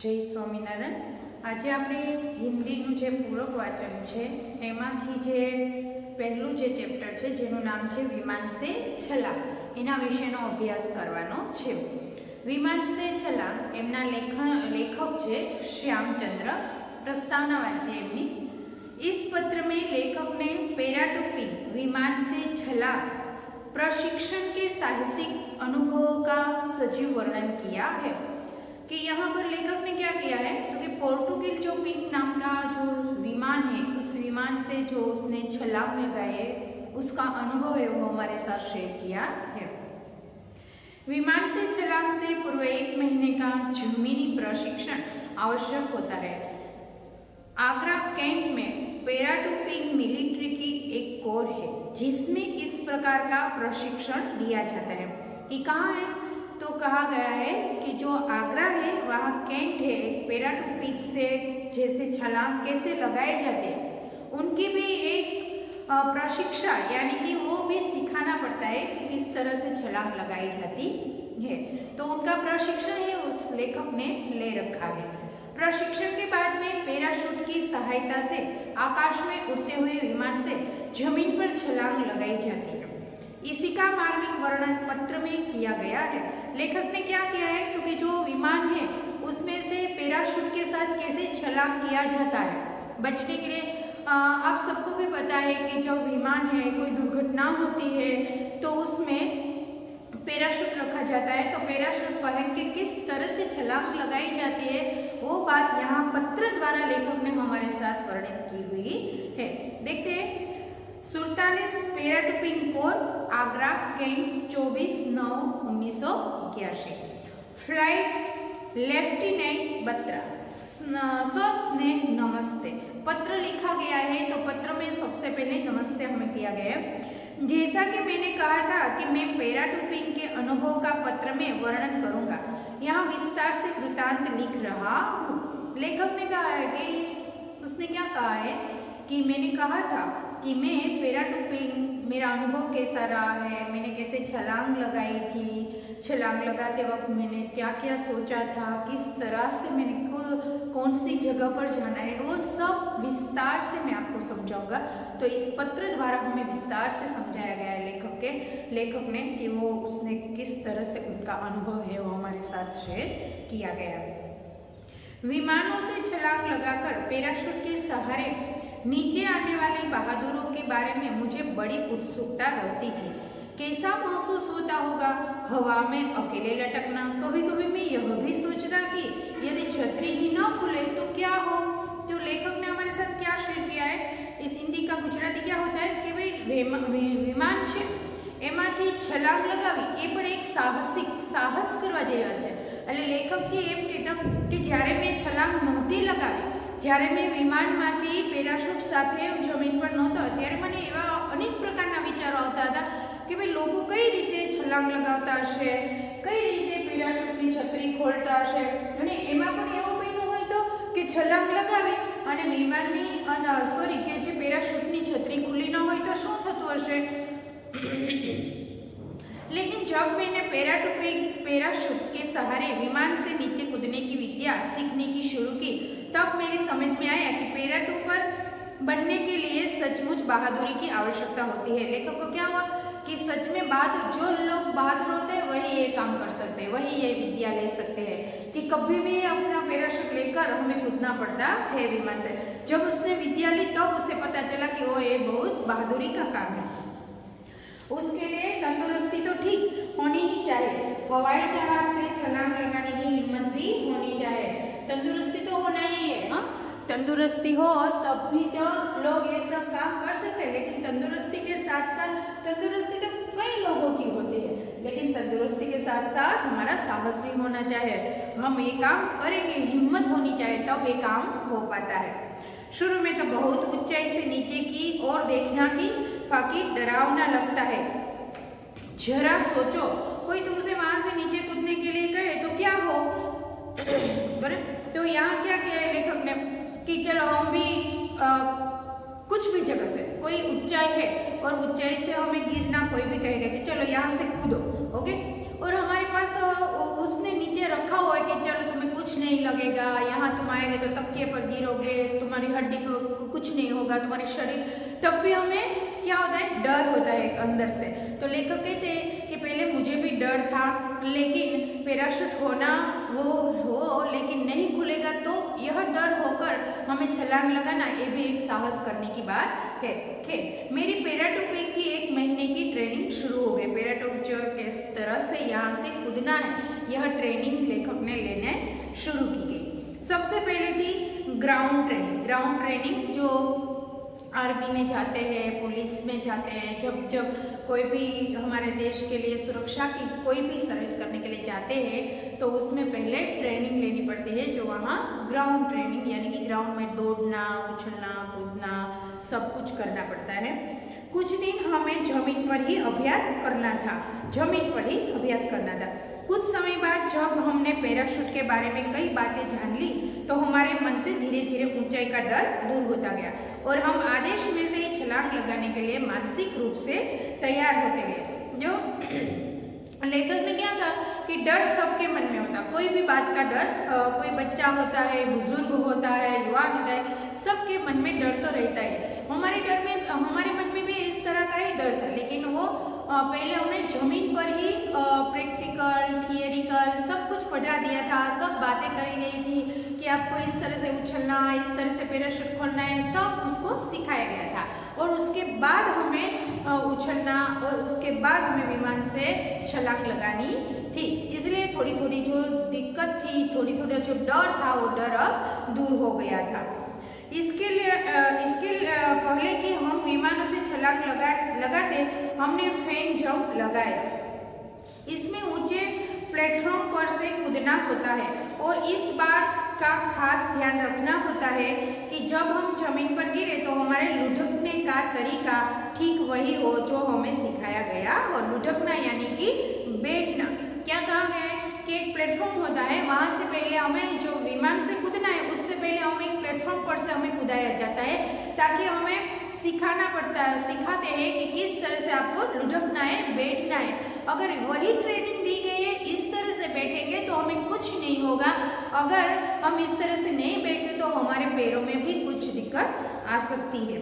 જય સ્વામિનારાયણ। આજે આપણે હિન્દીનું જે પૂરક વાચન છે એમાંથી જે પહેલું જે ચેપ્ટર છે જેનું નામ છે વિમાન સે છલાંગ, એના વિશેનો અભ્યાસ કરવાનો છે। વિમાન સે છલાંગ એમના લેખક છે श्यामचंद्र। प्रस्तावना वांचिए एमनी। इस पत्र में लेखक ने पैराटूपिंग विमान से छलांग प्रशिक्षण के साहसिक अनुभवों का सजीव वर्णन किया है। कि यहाँ पर लेखक ने क्या किया है तो कि पोर्टुगल जो पिंग नाम का जो विमान है उस विमान से जो उसने छलांग लगाए उसका अनुभव है वो हमारे साथ शेयर किया है। विमान से छलांग से पूर्व 1 महीने का जमीनी प्रशिक्षण आवश्यक होता है। आगरा कैंट में पैराटूपिंग मिलिट्री की एक कोर है जिसमें इस प्रकार का प्रशिक्षण दिया जाता है। कि कहाँ है तो कहा गया है कि जो आगरा है वहाँ कैंट है, पैराटूपिंग से जैसे छलांग कैसे लगाए जाते हैं उनकी भी एक प्रशिक्षण यानी कि वो भी सिखाना पड़ता है कि किस तरह से छलांग लगाई जाती है। तो उनका प्रशिक्षण है उस लेखक ने ले रखा है। प्रशिक्षण के बाद में पैराशूट की सहायता से आकाश में उड़ते हुए विमान से जमीन पर छलांग लगाई जाती है। इसी का मार्मिक वर्णन पत्र में किया गया है। लेखक ने क्या किया है तो कि जो विमान है उसमें से पैराशूट के साथ कैसे छलांग किया जाता है बचने के लिए। आप सबको भी पता है कि जब विमान है कोई दुर्घटना होती है तो उसमें पैराशूट रखा जाता है, तो पैराशूट पहन के किस तरह से छलांग लगाई जाती है वो बात यहाँ पत्र द्वारा लेखक ने हमारे साथ वर्णित की हुई है। देखते हैं। 47 paratrooping corps, Agra cantt, 24/9/1981। Flight lieutenant Batra. स्नेह नमस्ते। पत्र लिखा गया है तो पत्र में सबसे पहले नमस्ते हमें किया गया है। जैसा कि मैंने कहा था कि मैं पैराटूपिंग के अनुभव का पत्र में वर्णन करूंगा, यहाँ विस्तार से वृत्तांत लिख रहा हूँ। लेखक ने कहा है कि उसने क्या कहा है कि मैंने कहा था कि मैं पैराटूपिंग मेरा अनुभव कैसा रहा है, मैंने कैसे छलांग लगाई थी, छलांग लगाते वक्त मैंने क्या क्या सोचा था, किस तरह से मैंने कौन सी जगह पर जाना है, वो सब विस्तार से मैं आपको समझाऊंगा। तो इस पत्र द्वारा हमें विस्तार से समझाया गया है लेखक ने कि वो उसने किस तरह से उनका अनुभव है वो हमारे साथ शेयर किया गया है। विमानों से छलांग लगाकर पैराशूट के सहारे नीचे आने वाले बहादुरों के बारे में मुझे बड़ी उत्सुकता रहती थी। कैसा महसूस होता होगा हवा में अकेले लटकना। कभी कभी मैं यह भी सोचता कि यदि छतरी ही न खुले तो क्या हो। जो लेखक ने हमारे साथ क्या शेयर किया है, इस हिंदी का गुजराती क्या होता है कि भाई विमान છે એમાંથી છલાંગ લગાવી એ પણ એક સાહસ કરવા જેવી વાત છે। એટલે લેખક છે એમ કહેતા કે જ્યારે મેં છલાંગ નહોતી લગાવી, જ્યારે મેં વિમાનમાંથી પેરાશૂટ સાથે જમીન પર નહોતો ત્યારે મને એવા અનેક પ્રકારના વિચારો આવતા હતા કે ભાઈ લોકો કઈ રીતે છલાંગ લગાવતા હશે, કઈ રીતે પેરાશૂટની છત્રી ખોલતા હશે, અને એમાં પણ એવું બન્યું હોય તો કે છલાંગ લગાવી અને વિમાનની કે જે પેરાશૂટની છત્રી ખુલ્લી ન હોય તો શું થતું હશે। लेकिन जब मैंने पैराशूट के सहारे विमान से नीचे कूदने की विद्या सीखने की शुरू की तब मेरी समझ में आया कि पैराटूपर बनने के लिए सचमुच बहादुरी की आवश्यकता होती है। लेखक को क्या हुआ कि सच में जो लोग बहादुर होते हैं वही ये काम कर सकते हैं, वही ये विद्या ले सकते हैं कि कभी भी अपना पैराशूट लेकर हमें कूदना पड़ता है विमान से। जब उसने विद्या ली तब उसे पता चला कि वो ये बहुत बहादुरी का काम है। उसके लिए तंदुरुस्ती तो ठीक होनी ही चाहिए, हवाई जहाज से छलांग लगाने की हिम्मत भी होनी चाहिए। तंदुरुस्ती तो होना ही है। हाँ, तंदुरुस्ती हो तब भी तो लोग ये सब काम कर सकते हैं, लेकिन तंदुरुस्ती के साथ साथ तंदुरुस्ती तो कई लोगों की होती है, लेकिन तंदुरुस्ती के साथ साथ हमारा साहस भी होना चाहिए। हम ये काम करेंगे, हिम्मत होनी चाहिए तब ये काम हो पाता है। शुरू में तो बहुत ऊंचाई से नीचे की ओर देखना की बाकी डरावना लगता है। जरा सोचो कोई तुमसे वहां से नीचे कूदने के लिए कहे तो क्या हो। बराबर। तो यहाँ क्या किया है लेखक ने कि चलो हम भी कुछ भी जगह से कोई ऊंचाई है और ऊंचाई से हमें गिरना, कोई भी कहेगा कि चलो यहाँ से कूदो, ओके, और हमारे पास उसने नीचे रखा हुआ है कि चलो तुम्हें कुछ नहीं नहीं लगेगा, यहाँ तुम आएंगे तो तकिए पर गिरोगे, तुम्हारी हड्डी को कुछ नहीं होगा, तुम्हारे शरीर, तब भी हमें क्या होता है, डर होता है एक अंदर से। तो लेखक कहते हैं कि पहले मुझे भी डर था, लेकिन पैराशूट होना वो हो लेकिन नहीं खुलेगा तो यह डर होकर हमें छलांग लगाना, ये भी एक साहस करने की बात है। मेरी पैराटूट की 1 महीने की ट्रेनिंग शुरू हो गई। पैराटूट जो किस तरह से यहाँ से कूदना है, यह ट्रेनिंग लेखक ने लेने शुरू की गई। सबसे पहले थी ग्राउंड ट्रेनिंग जो आर्मी में जाते हैं, पुलिस में जाते हैं, जब कोई भी हमारे देश के लिए सुरक्षा की कोई भी सर्विस करने के लिए जाते हैं तो उसमें पहले ट्रेनिंग लेनी पड़ती है, जो वहाँ ग्राउंड ट्रेनिंग यानी कि ग्राउंड में दौड़ना, उछलना, कूदना सब कुछ करना पड़ता है। कुछ दिन हमें जमीन पर ही अभ्यास करना था। कुछ समय बाद जब हमने पैराशूट के बारे में कई बातें जान ली तो हमारे मन से धीरे धीरे ऊंचाई का डर दूर होता गया और हम आदेश मिलते ही छलांग लगाने के लिए मानसिक रूप से तैयार होते गए। जो लेखक ने क्या कहा कि डर सबके मन में होता, कोई भी बात का डर, कोई बच्चा होता है, बुजुर्ग होता है, युवा होता है, सबके मन में डर तो रहता है। हमारे मन में भी इस तरह का ही डर था, लेकिन वो पहले हमने जमीन पर ही प्रैक्टिकल, थियरिकल सब कुछ पढ़ा दिया था, सब बातें करी गई थी कि आपको इस तरह से उछलना, इस तरह से पैराशूट खोलना है, सब उसको सिखाया गया था। और उसके बाद हमें उछलना और उसके बाद हमें विमान से छलांग लगानी थी। इसलिए थोड़ी थोड़ी जो दिक्कत थी, थोड़ी जो डर था, वो डर अब दूर हो गया था। इसके पहले कि हम विमानों से छलांग लगाते हमने फेन जंप लगाए। इसमें ऊंचे प्लेटफॉर्म पर से कूदना होता है और इस बात का खास ध्यान रखना होता है कि जब हम जमीन पर गिरे तो हमारे लुढ़कने का तरीका ठीक वही हो जो हमें सिखाया गया। और लुढ़कना यानी कि बैठना। क्या कहा गया है कि एक प्लेटफॉर्म होता है, वहाँ से पहले हमें जो विमान से कूदना है उससे पहले हमें एक प्लेटफॉर्म पर से हमें कूदाया जाता है, ताकि हमें सिखाते हैं कि किस तरह से आपको लुढ़कना है, बैठना है। अगर वही ट्रेनिंग दी गई है, इस तरह से बैठेंगे तो हमें कुछ नहीं होगा। अगर हम इस तरह से नहीं बैठे तो हमारे पैरों में भी कुछ दिक्कत आ सकती है।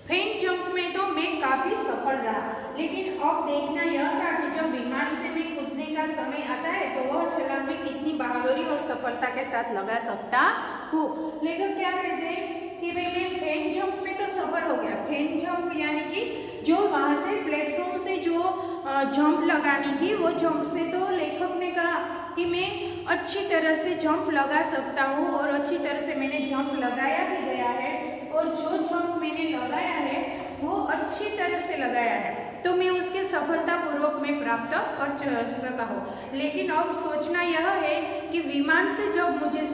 फेन जंप में तो मैं काफी सफल रहा, लेकिन अब देखना यह था कि जब विमान से मैं कूदने का समय आता है तो वह छलांग में कितनी बहादुरी और सफलता के साथ लगा सकता हूँ। लेकिन क्या कहते हैं कि भाई मैं फेन जंप में तो सफल हो गया। फेन जंप यानी कि जो वहाँ से प्लेटफॉर्म से जो जंप लगानी थी, वो जंप से तो लेखक ने कहा कि मैं अच्छी तरह से जंप लगा सकता हूँ और अच्छी तरह से मैंने जंप लगाया भी गया है और जो जंप मैंने लगाया है वो अच्छी तरह से लगाया है, तो मैं उसके सफलतापूर्वक में प्राप्त कर सका हूँ। लेकिन अब सोचना यह है कि विमान से जब मुझे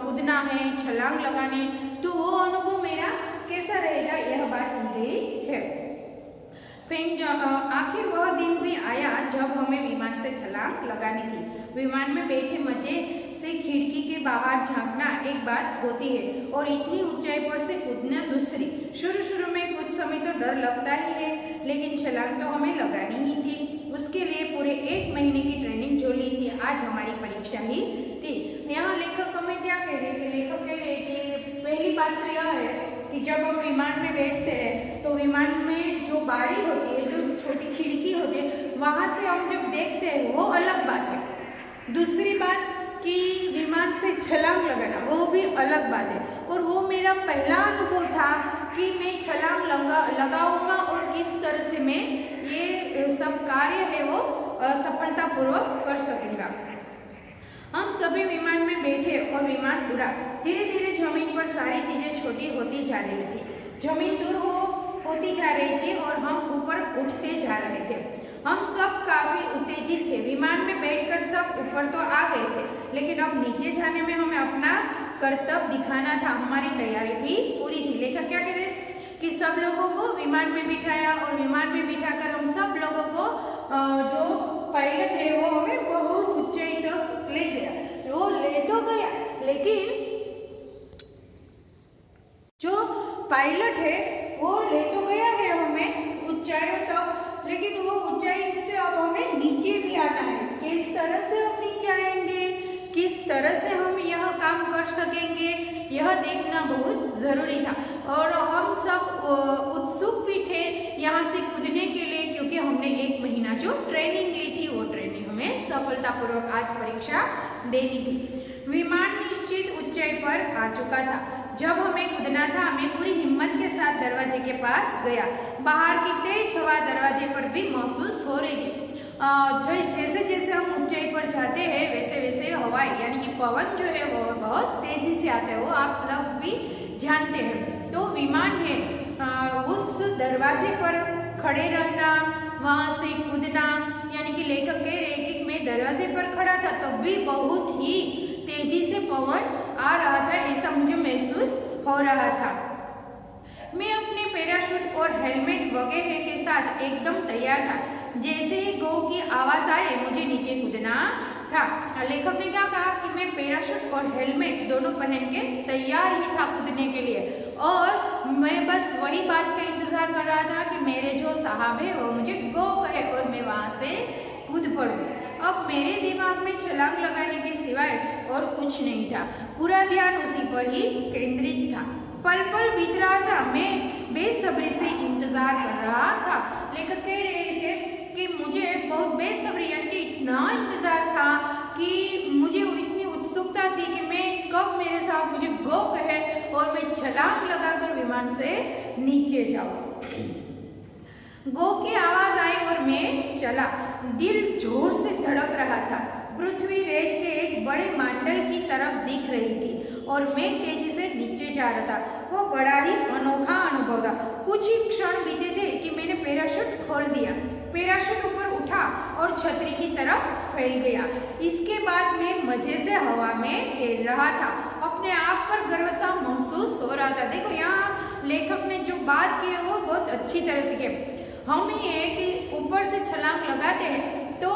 कूदना है, छलांग लगाने, तो वो अनुभव मेरा कैसा रहेगा, यह बात की गई है। फिर आखिर वह दिन भी आया जब हमें विमान से छलांग लगानी थी। विमान में बैठे मजे से खिड़की के बाहर झांकना एक बात होती है और इतनी ऊंचाई पर से कूदना दूसरी। शुरू में कुछ समय तो डर लगता ही है, लेकिन छलांग तो हमें लगानी ही थी। उसके लिए पूरे 1 महीने की ट्रेनिंग जो ली थी, आज हमारी परीक्षा ही थी। यहाँ लेखक हमें क्या कह रहे हैं? लेखक कह रहे हैं कि पहली बात तो यह है कि जब हम विमान में बैठते हैं तो विमान में जो बारी होती है, जो छोटी खिड़की होती है, वहाँ से हम जब देखते हैं वो अलग बात है। दूसरी बात कि विमान से छलांग लगाना वो भी अलग बात है। और वो मेरा पहला अनुभव था कि मैं छलांग लगाऊंगा और किस तरह से मैं ये सब कार्य है वो सफलतापूर्वक कर सकूंगा। हम सभी विमान में बैठे और विमान उड़ा। धीरे धीरे जमीन पर सारी चीजें छोटी होती जा रही थी। जमीन दूर होती जा रही थी और हम ऊपर उठते जा रहे थे। हम सब काफी उत्तेजित थे। विमान में बैठकर सब ऊपर तो आ गए थे, लेकिन अब नीचे जाने में हमें अपना कर्तव्य दिखाना था। हमारी तैयारी भी पूरी थी। लेखक क्या कह रहे कि सब लोगों को विमान में बिठाया और विमान में बिठाकर हम सब लोगों को जो पायलट है वो हमें बहुत ऊंचाई तक ले गया। वो ले तो गया, लेकिन जो पायलट है वो ले तो गया है हमें ऊंचाइयों तक, लेकिन वो ऊंचाई से अब हमें नीचे भी आना है। किस तरह से हम नीचे आएंगे, तरह से हम यह काम कर सकेंगे, यह देखना बहुत ज़रूरी था। और हम सब उत्सुक भी थे यहाँ से कूदने के लिए, क्योंकि हमने 1 महीना जो ट्रेनिंग ली थी वो ट्रेनिंग हमें सफलतापूर्वक आज परीक्षा देनी थी। विमान निश्चित ऊंचाई पर आ चुका था। जब हमें कूदना था, मैं पूरी हिम्मत के साथ दरवाजे के पास गया। बाहर की तेज हवा दरवाजे पर भी महसूस हो रही थी। जैसे जैसे हम ऊंचाई पर जाते हैं वैसे वैसे हवा यानी कि पवन जो है वो बहुत तेजी से आता है, वो आप लोग भी जानते हैं। तो विमान है, उस दरवाजे पर खड़े रहना, वहाँ से कूदना, यानी कि लेखक कह रहे हैं कि मैं दरवाजे पर खड़ा था तब भी बहुत ही तेजी से पवन आ रहा था, ऐसा मुझे महसूस हो रहा था। मैं अपने पैराशूट और हेलमेट वगैरह के साथ एकदम तैयार था। जैसे ही गो की आवाज आए मुझे नीचे कूदना था। लेखक ने क्या कहा कि मैं पैराशूट और हेलमेट दोनों पहन के तैयार ही था कूदने के लिए, और मैं बस वही बात का इंतजार कर रहा था कि मेरे जो साहब है वो मुझे गो कहे और मैं वहां से कूद पड़ूं। अब मेरे दिमाग में छलांग लगाने के सिवाय और कुछ नहीं था। पूरा ध्यान उसी पर ही केंद्रित था। पल पल बीत रहा था, मैं बेसब्री से इंतजार कर रहा था। लेखक कह रहे थे कि मुझे बहुत बेसब्री यानी कि इतना इंतजार था कि मुझे इतनी उत्सुकता थी कि मैं कब मेरे साथ मुझे गो कहे और मैं छलांग लगाकर विमान से नीचे जाऊं। गो की आवाज आई और मैं चला। दिल जोर से धड़क रहा था। पृथ्वी रेत के एक बड़े मांडल की तरफ दिख रही थी और मैं तेजी से नीचे जा रहा था। वो बड़ा ही अनोखा अनुभव था। कुछ ही क्षण बीते थे कि मैंने पैराशूट खोल दिया। पैराशूट ऊपर उठा और छतरी की तरफ फैल गया। इसके बाद मैं मजे से हवा में तैर रहा था। अपने आप पर गर्व सा महसूस हो रहा था। देखो यहाँ लेखक ने जो बात की है वो बहुत अच्छी तरह से की। हम ये कि ऊपर से छलांग लगाते हैं तो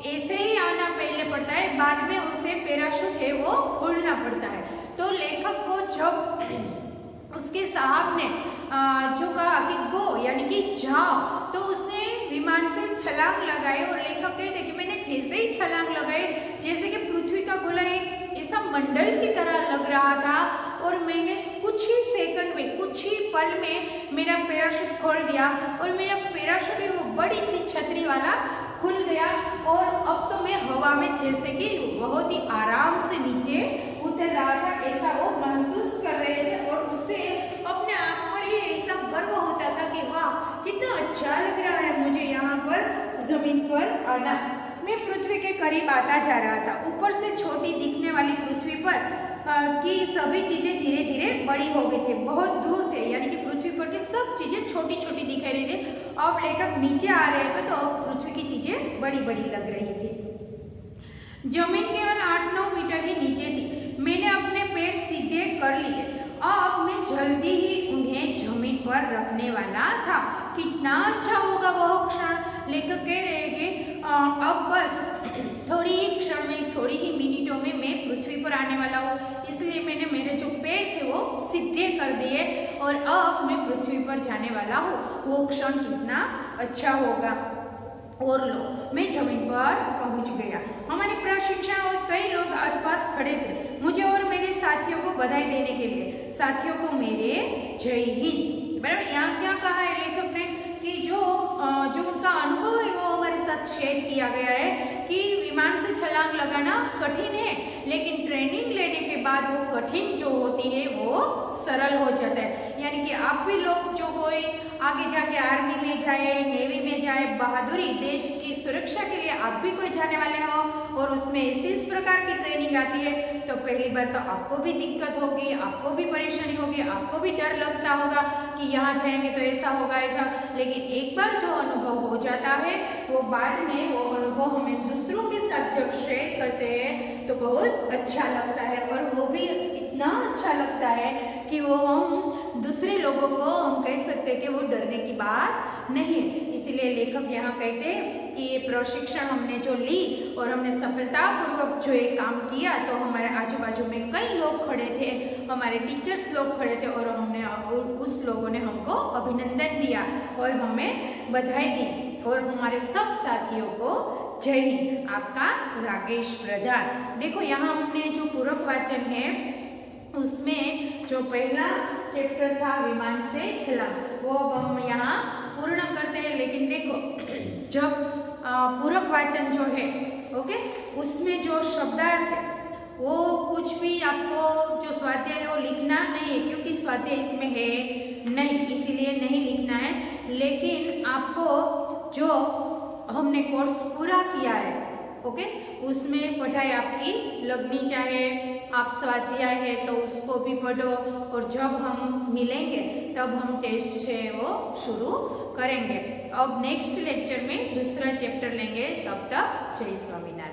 ऐसे ही आना पहले पड़ता है, बाद में उसे पैराशूट है वो खोलना पड़ता है। तो लेखक को जब उसके साहब ने जो कहा कि गो यानी कि जाओ, तो उसने विमान से छलांग लगाई और लेखक कहते कि मैंने जैसे ही छलांग लगाई जैसे कि पृथ्वी का गोला एक ऐसा मंडल की तरह लग रहा था और मैंने कुछ ही सेकंड में, कुछ ही पल में मेरा पैराशूट खोल दिया और मेरा पैराशूट वो बड़ी सी छतरी वाला खुल गया और अब तो मैं हवा में जैसे कि बहुत ही आराम से नीचे उतर रहा था, ऐसा वो महसूस कर रहे थे। और उसे अपने आप पर ही ऐसा गर्व होता था कि वाह कितना अच्छा लग रहा है मुझे यहाँ पर जमीन पर आना। मैं पृथ्वी के करीब आता जा रहा था। ऊपर से छोटी दिखने वाली पृथ्वी पर की सभी चीजें धीरे धीरे बड़ी हो गई थी। बहुत दूर थे, यानी कि पृथ्वी पर की सब चीजें छोटी छोटी दिखाई रही थी। अब लेखक नीचे आ रहे थे तो अब पृथ्वी की चीजें बड़ी बड़ी लग रही थी। जमीन केवल 8-9 मीटर ही नीचे थी। मैंने अपने पैर सीधे कर लिए। अब मैं जल्दी ही उन्हें जमीन पर रखने वाला था। कितना अच्छा होगा वह क्षण। लेखक कह रहे हैं कि अब बस थोड़ी ही क्षण में, थोड़ी ही मिनटों में मैं पृथ्वी पर आने वाला हूँ, इसलिए मैंने मेरे जो पैर थे वो सीधे कर दिए और अब मैं पृथ्वी पर जाने वाला हूँ। वो क्षण कितना अच्छा होगा। और लो, मैं जमीन पर पहुंच गया। हमारे प्रशिक्षण और कई लोग आसपास खड़े थे मुझे और मेरे साथियों को बधाई देने के लिए। साथियों को मेरे जय हिंद। बराबर, यहाँ क्या कहा है लेखक ने कि जो उनका अनुभव है वो हमारे साथ शेयर किया गया है कि विमान से छलांग लगाना कठिन है, लेकिन ट्रेनिंग लेने के बाद वो कठिन जो होती है वो सरल हो जाता है। यानी कि आप भी लोग जो कोई आगे जाके आर्मी में जाए, नेवी में जाए, बहादुरी देश की सुरक्षा के लिए आप भी कोई जाने वाले हो और उसमें इस प्रकार की ट्रेनिंग आती है तो पहली बार तो आपको भी दिक्कत होगी, आपको भी परेशानी होगी, आपको भी डर लगता होगा कि यहाँ जाएंगे तो ऐसा होगा ऐसा। लेकिन एक बार जो अनुभव हो जाता है वो बाद में वो अनुभव हमें दूसरों के साथ जब शेयर करते हैं तो बहुत अच्छा लगता है और वो भी इतना अच्छा लगता है कि वो हम दूसरे लोगों को हम कह सकते हैं कि वो डरने की बात नहीं है। इसीलिए लेखक यहाँ कहते हैं कि ये प्रशिक्षण हमने जो ली और हमने सफलतापूर्वक जो ये काम किया तो हमारे आजू बाजू में कई लोग खड़े थे, हमारे टीचर्स लोग खड़े थे और उस लोगों ने हमको अभिनंदन दिया और हमें बधाई दी। और हमारे सब साथियों को जय हिंद। आपका राकेश प्रधान। देखो यहाँ हमने जो पूरक वाचन है उसमें जो पहला चैप्टर था विमान से छलांग, वो अब हम यहाँ पूर्ण करते हैं। लेकिन देखो जब पूरक वाचन जो है ओके, उसमें जो शब्दार्थ है वो कुछ भी आपको जो स्वाध्याय है वो लिखना नहीं है, क्योंकि स्वाध्याय इसमें है नहीं, इसीलिए नहीं लिखना है। लेकिन आपको जो हमने कोर्स पूरा किया है ओके, उसमें पढ़ाई आपकी लगनी चाहिए। आप स्वाध्याय है तो उसको भी पढ़ो, और जब हम मिलेंगे तब हम टेस्ट से वो शुरू करेंगे। अब नेक्स्ट लेक्चर में दूसरा चैप्टर लेंगे। तब तक जय स्वामीनारायण।